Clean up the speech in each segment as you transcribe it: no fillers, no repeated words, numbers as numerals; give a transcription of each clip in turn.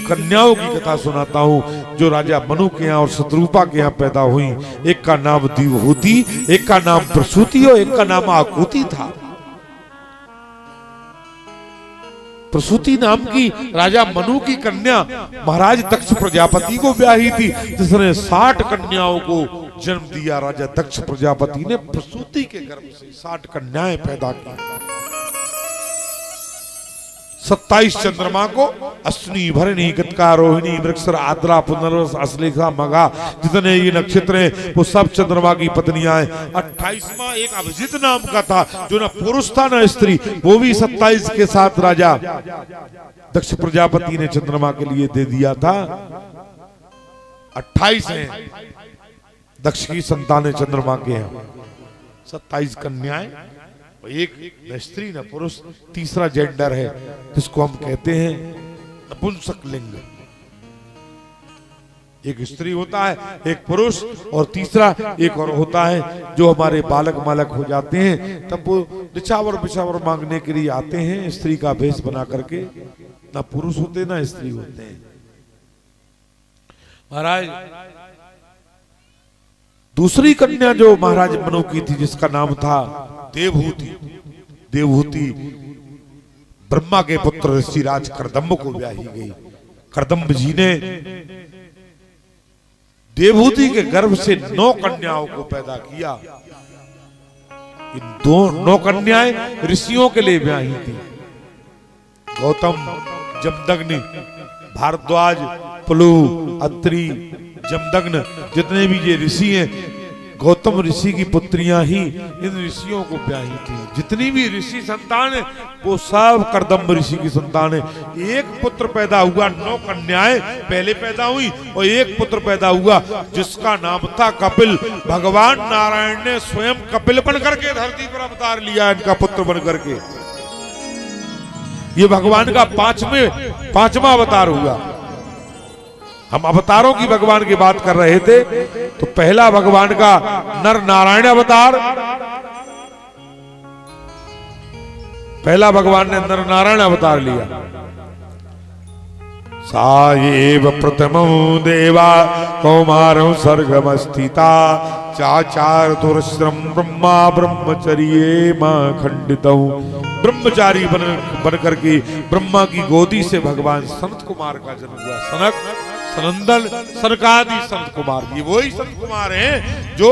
कन्याओं की कथा सुनाता हूँ जो राजा मनु के यहाँ और शत्रुपा के यहाँ पैदा हुई। एक का नाम देवहूति, एक का नाम प्रसूति और एक का नाम आकुति था। प्रसूति नाम की राजा मनु की कन्या महाराज दक्ष प्रजापति को ब्याही थी, जिसने 60 कन्याओं को जन्म दिया। राजा दक्ष प्रजापति ने प्रसूति के गर्भ से 60 कन्याएं पैदा की। 27 चंद्रमा को अश्विनी भरणी कृत्तिका रोहिणी मृगशिर आद्रा पुनर्वस अश्लेषा मघा जितने ये नक्षत्र हैं वो सब चंद्रमा की पत्नियां हैं। 28वां एक अभिजित नाम का था जो न पुरुष था न स्त्री, वो भी 27 के साथ राजा दक्ष प्रजापति ने चंद्रमा के लिए दे दिया था। 28 हैं दक्ष की संतानें चंद्रमा के हैं, 27 कन्याएं, एक न स्त्री न पुरुष, तीसरा जेंडर है जिसको हम कहते हैं नपुंसक लिंग। एक स्त्री होता है, एक पुरुष, और तीसरा एक और होता है जो हमारे बालक मालक हो जाते हैं तब वो निछावर बिछावर मांगने के लिए आते हैं स्त्री का भेष बना करके। ना पुरुष होते ना स्त्री होते हैं। महाराज दूसरी कन्या जो महाराज मनु की थी जिसका नाम था देवहूति, देवहूति ब्रह्मा के पुत्र ऋषिराज करदम्ब को ब्याही गई। करदम्ब जी ने देवहूति के गर्भ से 9 कन्याओं को पैदा किया। इन 9 कन्याएं ऋषियों के लिए ब्याही थी। गौतम, जमदग्नि, भारद्वाज, प्लू, अत्रि, जमदग्न, जितने भी ये ऋषि हैं गौतम ऋषि की पुत्रियां ही इन ऋषियों को ब्याही थी। जितनी भी ऋषि संतान है वो सब करदम्ब ऋषि की संतान है। एक पुत्र पैदा हुआ, 9 कन्याएं पहले पैदा हुई और एक पुत्र पैदा हुआ जिसका नाम था कपिल। भगवान नारायण ने स्वयं कपिल बन करके धरती पर अवतार लिया इनका पुत्र बन करके। ये भगवान का 5वां अवतार हुआ। हम अवतारों की भगवान की बात कर रहे थे तो पहला भगवान का नर नारायण अवतार, पहला भगवान ने नर नारायण अवतार लिया। साएव प्रथमो देवा कौमारं सर्गमस्थिता चाचार तुरश्रम ब्रह्मा ब्रह्मचर्ये मां खंडितौ। ब्रह्मचारी बन करके ब्रह्मा की गोदी से भगवान सनत कुमार का जन्म हुआ। सनक, सनंदन, सनकादि संत कुमार, ये वही संत कुमार हैं जो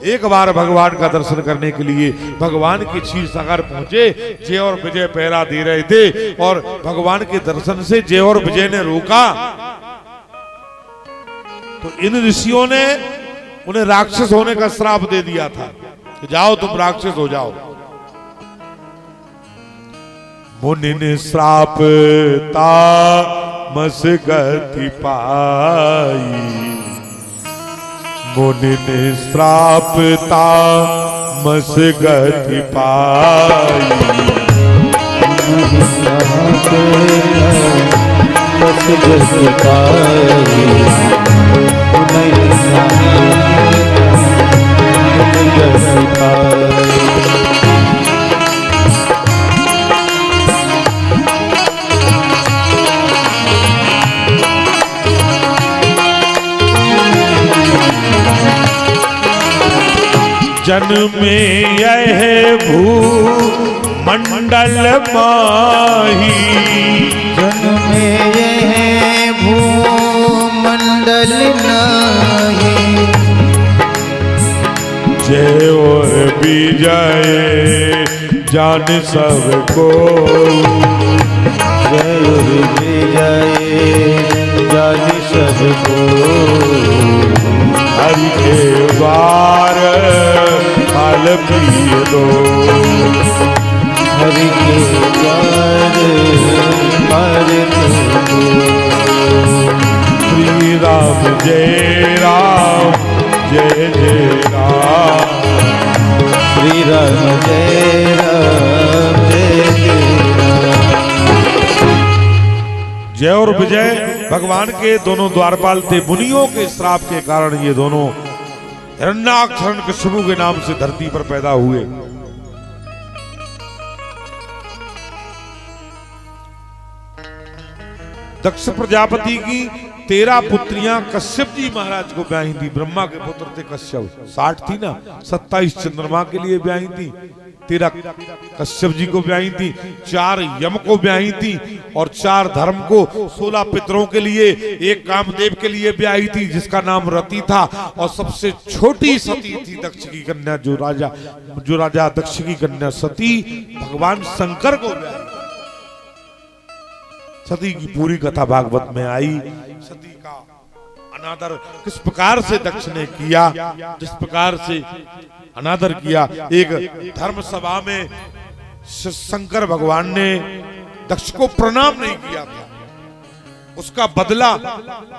एक बार भगवान का दर्शन करने के लिए भगवान के क्षीर सागर पहुंचे। जय और विजय पहरा दे रहे थे और भगवान के दर्शन से जय और विजय ने रोका तो इन ऋषियों ने उन्हें राक्षस होने का श्राप दे दिया था कि जाओ तुम राक्षस हो जाओ। मुनि ने श्राप तामस गति पाई, मुनि ने श्राप तामस गति पाई। जन्मे यह भूमंडल माही, जन्मे यह भूमंडल नाही। जय और विजय जान सबको, जय और विजय जान सबको। हरि के द्वार फल पिय दो, हरि के द्वार फल पिय दो। श्री राम जय राम जय जय राम, श्री राम जय राम जय जय राम। जय और विजय भगवान के दोनों द्वारपाल थे। मुनियों के श्राप के कारण ये दोनों हिरण्याक्ष हिरण्यकशिपु के नाम से धरती पर पैदा हुए। दक्ष प्रजापति की 13 पुत्रियां कश्यप जी महाराज को ब्याही थी। ब्रह्मा के पुत्र थे कश्यप, 60 थी ना, 27 चंद्रमा के लिए ब्याही थी, 13 कश्यप जी को ब्याही थी, 4 यम को ब्याही थी और 4 धर्म को, 16 पितरों के लिए, 1 कामदेव के लिए ब्याही थी जिसका नाम रति था। और सबसे छोटी सती थी दक्ष की कन्या, जो राजा दक्ष की कन्या सती भगवान शंकर को ब्याही। सती की पूरी कथा भागवत में आई। सती का अनादर किस प्रकार से दक्ष ने किया, जिस प्रकार से अनादर किया। एक धर्म सभा में शंकर भगवान ने दक्ष को प्रणाम नहीं किया था, उसका बदला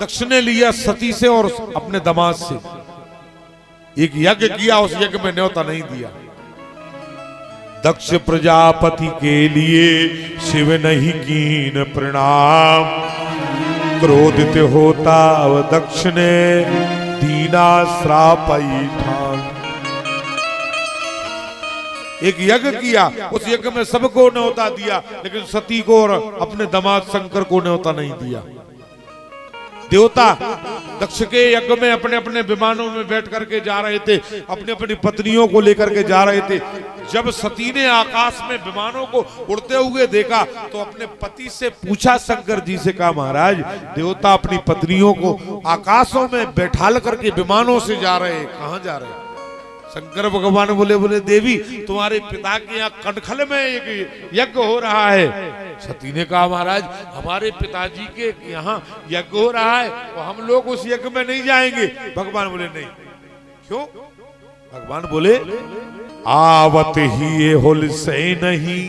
दक्ष ने लिया सती से और अपने दामाद से। एक यज्ञ किया, उस यज्ञ में न्योता नहीं दिया। दक्ष प्रजापति के लिए शिव नहीं कीन प्रणाम, क्रोधित होता दक्ष ने दीना श्रापई ठान। एक यज्ञ किया, उस यज्ञ में सबको न्योता दिया, लेकिन सती को और अपने दामाद शंकर को न्योता नहीं दिया। देवता दक्ष के यज्ञ में अपने अपने विमानों में बैठ करके जा रहे थे, अपनी अपनी पत्नियों को लेकर के जा रहे थे। जब सती ने आकाश में विमानों को उड़ते हुए देखा तो अपने पति से पूछा, शंकर जी से कहा, महाराज देवता अपनी पत्नियों को आकाशों में बैठाल करके विमानों से जा रहे हैं, कहां जा रहे हैं? शंकर भगवान बोले देवी तुम्हारे पिता के यहाँ कनखल में एक यज्ञ हो रहा है। सती ने कहा, महाराज हमारे पिताजी के यहाँ यज्ञ हो रहा है तो हम लोग उस यज्ञ में नहीं जाएंगे। भगवान बोले नहीं। क्यों? भगवान बोले, आवत ही ये होल से नहीं,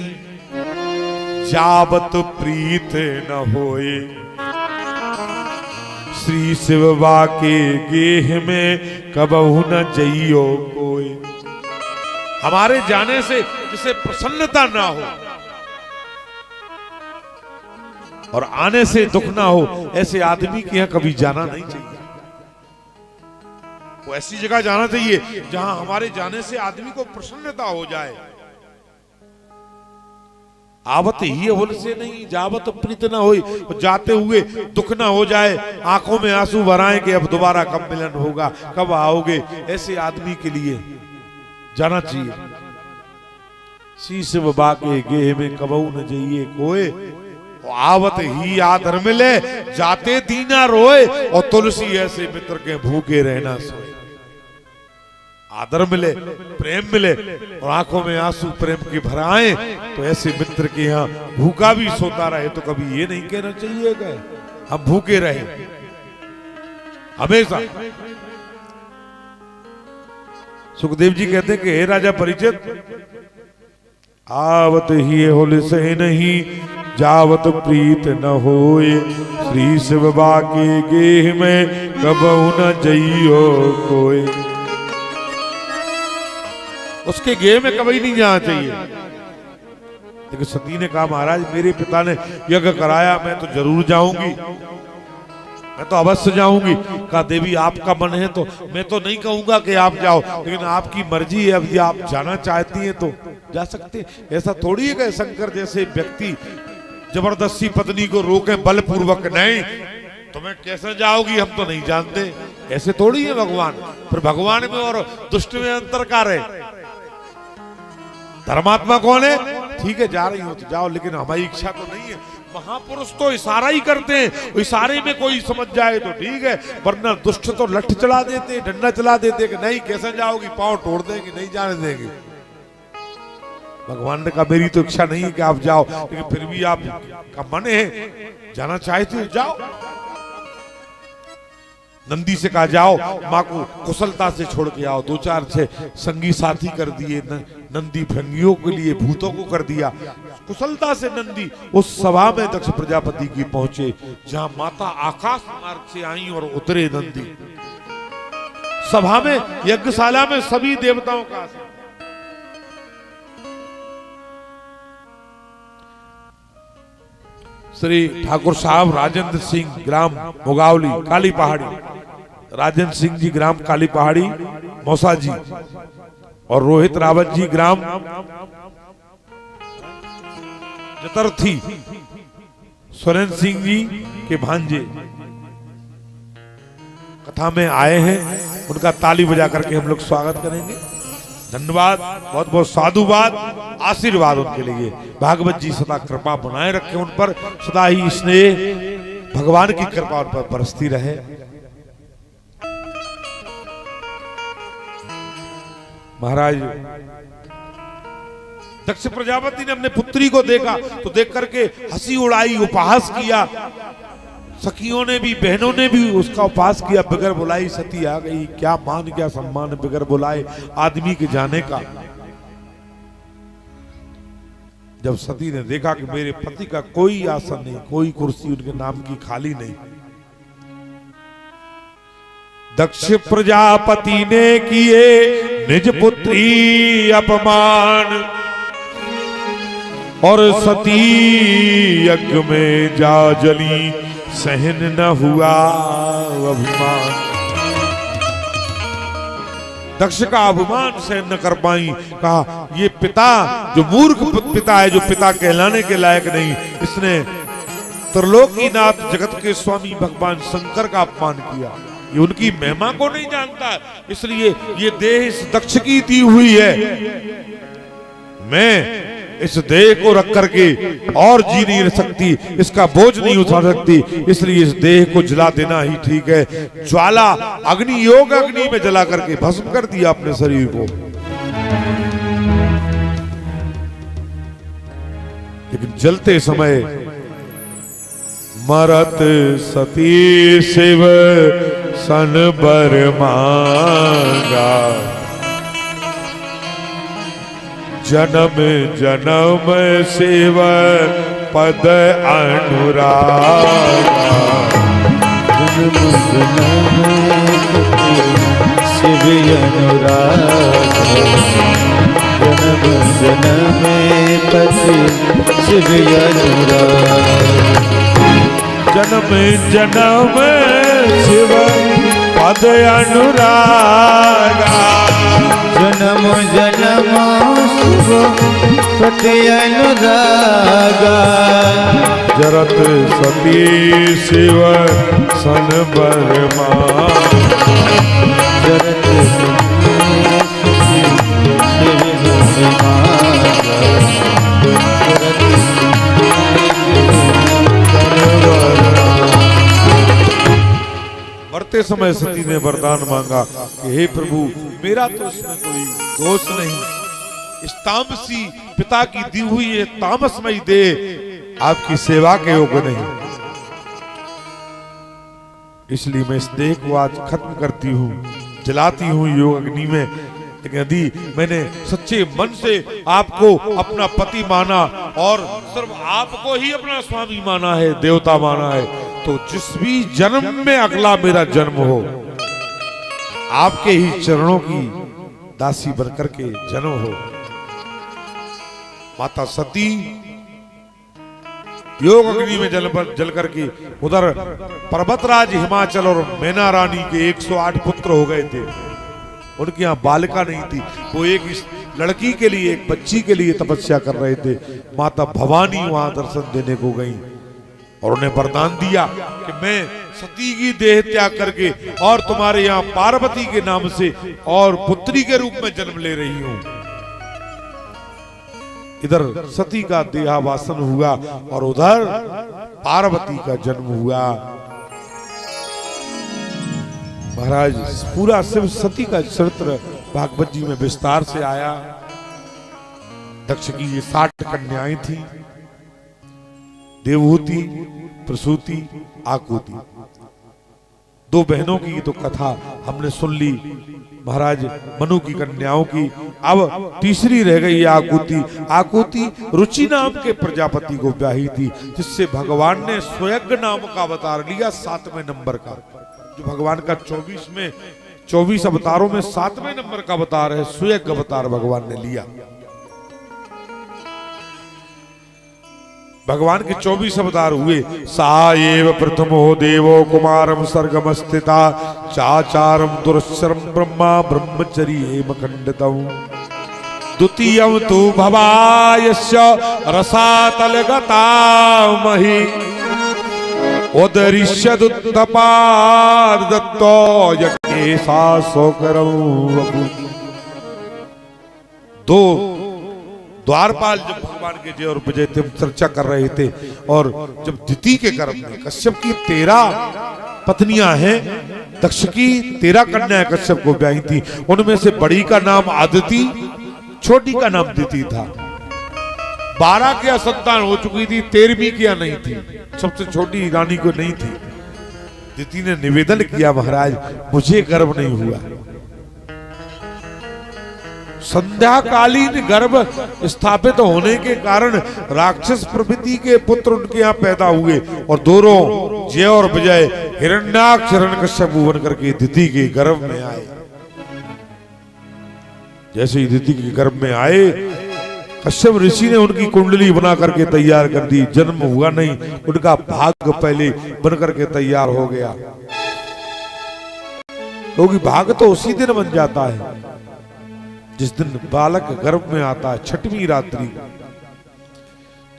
जावत प्रीत न होए, श्री शिवबा के गेह में कबहू न जइयो कोई। हमारे जाने से जिसे प्रसन्नता ना हो और आने से दुख ना हो, ऐसे आदमी के यहां कभी जाना नहीं चाहिए। वो ऐसी जगह जाना चाहिए जहां हमारे जाने से आदमी को प्रसन्नता हो जाए। आवत ही होल से नहीं, जावत प्रीत ना होई, जाते हुए दुख ना हो जाए, आंखों में आंसू भराएं कि अब दोबारा कब मिलन होगा, कब आओगे। ऐसे आदमी के लिए जाना चाहिए। शीश बाबा के गेह में कबहू न जाइए कोई, आवत ही आदर मिले, जाते दीना रोए, और तुलसी ऐसे मित्र के भूखे रहना सोए। आदर मिले, प्रेम मिले और आंखों में आंसू प्रेम के भराएं, तो ऐसे मित्र के यहाँ भूखा भी सोता रहे तो कभी ये नहीं कहना चाहिए कि हम भूखे रहे। हमेशा सुखदेव जी कहते हैं कि हे राजा परीक्षित, आवत ही होल से नहीं, जावत प्रीत न होए, श्री शिव बा के गेह में कबहू न जइयो कोई। उसके गेह में कभी नहीं जाना चाहिए। लेकिन सती ने कहा, महाराज मेरे पिता ने यज्ञ कराया, मैं तो जरूर जाऊंगी, मैं तो अवश्य जाऊंगी। कहा, देवी आपका मन है तो मैं तो नहीं कहूंगा कि आप जाओ, लेकिन आपकी मर्जी है, अब ये आप जाना चाहती हैं तो जा सकते हैं। ऐसा थोड़ी है कि शंकर जैसे व्यक्ति जबरदस्ती पत्नी को रोके बलपूर्वक, नहीं तुम्हें कैसे जाओगी हम तो नहीं जानते, ऐसे थोड़ी है भगवान। फिर भगवान में और दुष्ट में अंतर क्या है? धर्मात्मा कौन है? ठीक है जा रही हो तो जाओ, लेकिन हमारी इच्छा तो नहीं है। महापुरुष तो इशारा ही करते हैं, इशारे में कोई समझ जाए तो ठीक है, वरना दुष्ट तो लठ चला देते, डंडा चला देते कि नहीं कैसे जाओगी, पांव तोड़ देंगे, नहीं जाने देंगे। भगवान ने कहा, मेरी तो इच्छा नहीं है कि आप जाओ, लेकिन फिर भी आप का मन है, जाना चाहते हो जाओ। नंदी से कहा, जाओ माँ को कुशलता से छोड़ के आओ। 2-4 संगी साथी कर दिए, नंदी भृंगियों के लिए भूतों को कर दिया। कुशलता से नंदी उस सभा में दक्ष प्रजापति की पहुंचे, जहां माता आकाश मार्ग से आई और उतरे नंदी। सभा में, यज्ञशाला में सभी देवताओं का आसन। श्री ठाकुर साहब राजेंद्र सिंह ग्राम मुगावली काली पहाड़ी, राजेंद्र सिंह जी ग्राम काली पहाड़ी मौसा जी, और रोहित रावत जी ग्राम जतरथी सुरेंद्र सिंह जी के भांजे कथा में आए हैं, उनका ताली बजा करके हम लोग स्वागत करेंगे। धन्यवाद, बहुत बहुत साधुवाद, आशीर्वाद उनके लिए। भागवत जी सदा कृपा बनाए रखे उन पर, सदा ही स्नेह भगवान की कृपा उन पर बरसती रहे। महाराज दक्ष प्रजापति ने अपने पुत्री को देखा तो देख करके हंसी उड़ाई, उपहास किया। सखियों ने भी, बहनों ने भी उसका उपहास किया। बगैर बुलाई सती आ गई, क्या मान क्या सम्मान बगैर बुलाए आदमी के जाने का। जब सती ने देखा कि मेरे पति का कोई आसन नहीं, कोई कुर्सी उनके नाम की खाली नहीं, दक्ष प्रजापति ने किए निज पुत्री अपमान, और सती यज्ञ में जा जली, सहन न हुआ अभिमान। दक्ष का अभिमान सहन न कर पाई। कहा ये पिता जो मूर्ख पिता है, जो पिता कहलाने के लायक नहीं, इसने त्रिलोकीनाथ जगत के स्वामी भगवान शंकर का अपमान किया। ये उनकी महिमा को नहीं जानता, इसलिए ये देह इस दक्ष की दी हुई है। मैं इस देह को रख करके और जी नहीं सकती, इसका बोझ नहीं उठा सकती, इसलिए इस देह को जला देना ही ठीक है। ज्वाला अग्नि योग अग्नि में जला करके भस्म कर दिया अपने शरीर को। लेकिन जलते समय मरत सती शिव सन बर मांगा, जन्म जन्म शिव पद अनुराग। जन्म शिव अनुराग, जन्म जन्म पति शिव अनुराग। जन्म जन्म शिव पद अनुरागा, जन्म जन्म पति अनुरागा। जरत सती शिव सन बरमा, जरत मरते समय सती ने वरदान मांगा कि हे प्रभु, मेरा तो इसमें कोई दोष नहीं। इस तामसी पिता की दी हुई ये तामसमयी देह आपकी सेवा के योग्य नहीं, इसलिए मैं इस देह को आज खत्म करती हूँ, जलाती हूँ योग अग्नि में। लेकिन यदि मैंने सच्चे मन से आपको अपना पति माना और सिर्फ आपको ही अपना स्वामी माना है, देवता माना है, तो जिस भी जन्म में अगला मेरा जन्म हो, आपके ही चरणों की दासी बनकर के जन्म हो। माता सती योग अग्नि में जल करके उधर पर्वतराज हिमाचल और मैना रानी के 108 पुत्र हो गए थे। उनकी यहाँ बालिका नहीं थी, वो एक लड़की के लिए, एक बच्ची के लिए तपस्या कर रहे थे। माता भवानी वहां दर्शन देने को गई और उन्हें वरदान दिया कि मैं सती की देह त्याग करके और तुम्हारे यहाँ पार्वती के नाम से और पुत्री के रूप में जन्म ले रही हूं। इधर सती का देहावासन हुआ और उधर पार्वती का जन्म हुआ। महाराज पूरा शिव सती का चरित्र भागवत जी में विस्तार से आया। दक्ष की ये 60 कन्याएं थी, देवहूति, प्रसूति, आकुति। 2 बहनों की तो कथा हमने सुन ली, महाराज मनु की कन्याओं की। अब तीसरी रह गई आकुति। आकुति रुचि नाम के प्रजापति को ब्याही थी, जिससे भगवान ने स्वयं नाम का अवतार लिया 7वें नंबर का। जो भगवान का 24 अवतारों में 7वें नंबर का अवतार है, स्वयं अवतार भगवान ने लिया। भगवान के 24 अवतार हुए। सा एव प्रथमो देवो कुमारम सर्गम स्थिता चाचारम दुरश्चरम ब्रह्मा ब्रह्मचर्ये मखंडितम् द्वितीयं तु भवायस्य रसातलगता महि ओदरिष्यदुत्तपाद दत्तो यज्ञेशा सोकरौ वपु। दो द्वारपाल जब भगवान के जय और विजय थे, चर्चा कर रहे थे, और जब दिति के गर्भ में कश्यप की 13 पत्नियां हैं, दक्ष की 13 कन्याएं कश्यप को ब्याही थी। उनमें से बड़ी का नाम आदिति, छोटी का नाम दिति था। 12 की संतान हो चुकी थी, 13वीं की नहीं थी, सबसे छोटी रानी को नहीं थी। दिति ने निवेदन किया, महाराज मुझे गर्भ नहीं हुआ। संध्याकालीन गर्भ स्थापित होने के कारण राक्षस प्रवृत्ति के पुत्र उनके यहाँ पैदा हुए, और दोनों जय और विजय हिरण्याक्ष हिरण्यकश्यप बन करके दिति के गर्भ में आए। जैसे ही दिति के गर्भ में आए, कश्यप ऋषि ने उनकी कुंडली बना करके तैयार कर दी। जन्म हुआ नहीं, उनका भाग्य पहले बन करके तैयार हो गया, क्योंकि भाग्य तो उसी दिन बन जाता है जिस दिन बालक गर्भ में आता है। 6वीं रात्रि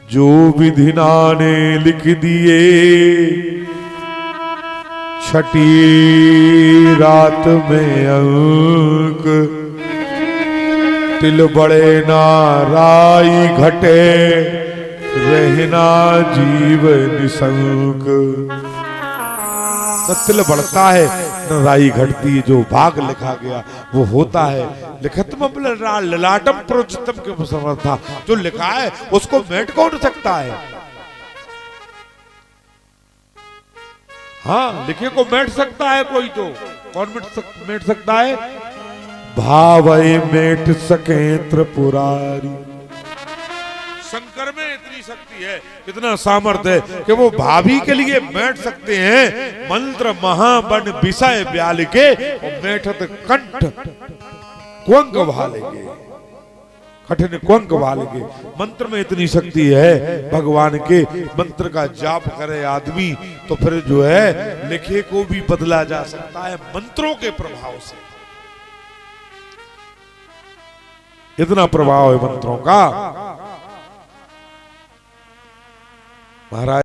जो विधिना ने लिख दिए, 6ठी रात में अंक, तिल बड़े ना राई घटे, रहना जीव निशंक। न तिल बढ़ता है न राई घटती है, जो भाग लिखा गया वो होता है। लिखतम ललाटम प्रोचितम के समर्था, जो लिखा है उसको मेट कौन सकता है? हाँ, लिखे को मेट सकता है कोई, तो कौन मेट सकता है? भावै मेट सके त्रिपुरारी। शंकर में इतनी शक्ति है, इतना सामर्थ्य है कि वो भाभी के लिए बैठ सकते हैं। मंत्र महाबन विषय ब्याल के बैठत कंठ कुंक भालेंगे, कठिन कुंक भालेंगे। मंत्र में इतनी शक्ति है भगवान के, मंत्र का जाप करे आदमी तो फिर जो है लिखे को भी बदला जा सकता है मंत्रों के प्रभाव से। इतना प्रभाव है मंत्रों का महाराज।